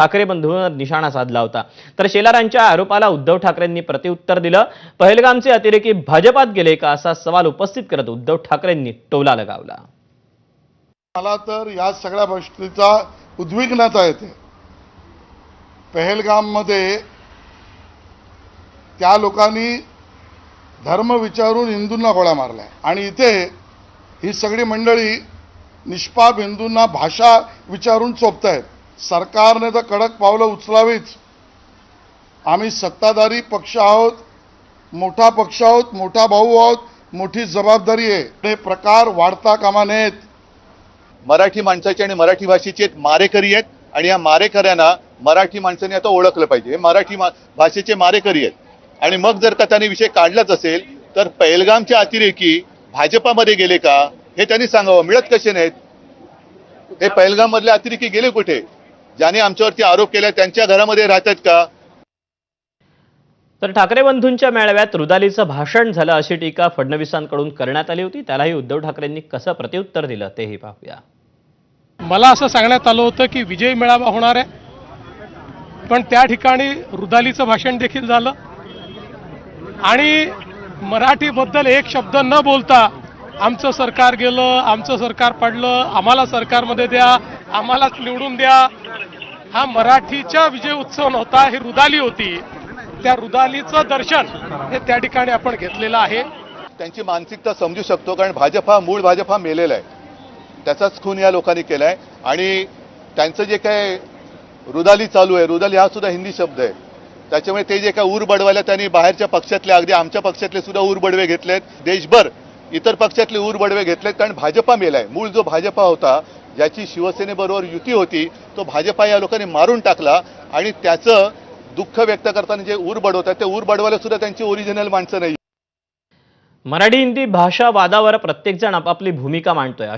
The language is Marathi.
ठाकरे बंधूंवर निशाणा साधला होता। तर शेलारांच्या आरोपाला उद्धव ठाकरेंनी प्रत्युत्तर दिलं। पहलगामचे अतिरेकी भाजपात गेले का असा सवाल उपस्थित करत उद्धव ठाकरेंनी टोला लगावला। मला तर या सगळ्या गोष्टीचा उद्विग्नता येते। पहलगाममध्ये त्या लोकांनी धर्म विचारून हिंदूंना गोळ्या मारल्या आणि इथे ही सगळी मंडळी निष्पाप हिंदूंना भाषा विचारून चोपतायत। सरकारने तर कडक पावलं उचलावीच। आम्ही सत्ताधारी पक्ष आहोत, मोठा पक्ष आहोत, मोठा भाऊ आहोत, मोठी जबाबदारी आहे। हे प्रकार वाढता कामा नयेत। मराठी माणसाचे आणि मराठी भाषेचे मारेकरी आहेत आणि या मारेकऱ्यांना मराठी माणसांनी आता ओळखलं पाहिजे। हे मराठी भाषेचे मारेकरी आहेत आणि मग जर का त्यांनी विषय काढलाच असेल तर पहलगामचे अतिरेकी भाजपामध्ये गेले का हे त्यांनी सांगावं। मिळत कसे नाहीत हे पहलगाम मधले अतिरेकी गेले कुठे? ज्याने आमच्यावरती आरोप केला त्यांच्या घरामध्ये राहतात का? तर ठाकरे बंधूंच्या मेळाव्यात रुदालीचं भाषण झालं अशी टीका फडणवीसांकडून करण्यात आली होती। त्यालाही उद्धव ठाकरेंनी कसं प्रत्युत्तर दिलं तेही पाहूया। मला असं सांगण्यात आलं होतं की विजय मेळावा होणार आहे, पण त्या ठिकाणी रुदालीचं भाषण देखील झालं आणि मराठीबद्दल एक शब्द न बोलता आमचं सरकार गेलं, आमचं सरकार पडलं, आम्हाला सरकारमध्ये द्या, आम्हालाच निवडून द्या, हा मराठीचा विजय उत्सव नव्हता, ही रुदाली होती। त्या रुदालीचं दर्शन हे त्या ठिकाणी आपण घेतलेलं आहे। त्यांची मानसिकता समजू शकतो, कारण भाजप हा मूळ भाजप हा मेलेला आहे, त्याचाच खून या लोकांनी केलाय आणि त्यांचं जे काय रुदाली चालू आहे, रुदाली हा सुद्धा हिंदी शब्द आहे, त्याच्यामुळे ते जे काय ऊर बडवायला त्यांनी बाहेरच्या पक्षातले अगदी आमच्या पक्षातले सुद्धा ऊर बडवे घेतलेत, देशभर इतर पक्षातले ऊर बडवे घेतलेत, कारण भाजपा मेलाय। मूळ जो भाजपा होता, ज्याची शिवसेनेबरोबर युती होती, तो भाजपा या लोकांनी मारून टाकला आणि त्याचं दुःख व्यक्त करताना जे ऊर बडवतात ते ऊर बडवायला सुद्धा त्यांची ओरिजिनल माणसं नाही। मराठी हिंदी भाषा वादावर प्रत्येकजण आपापली भूमिका मांडतोय।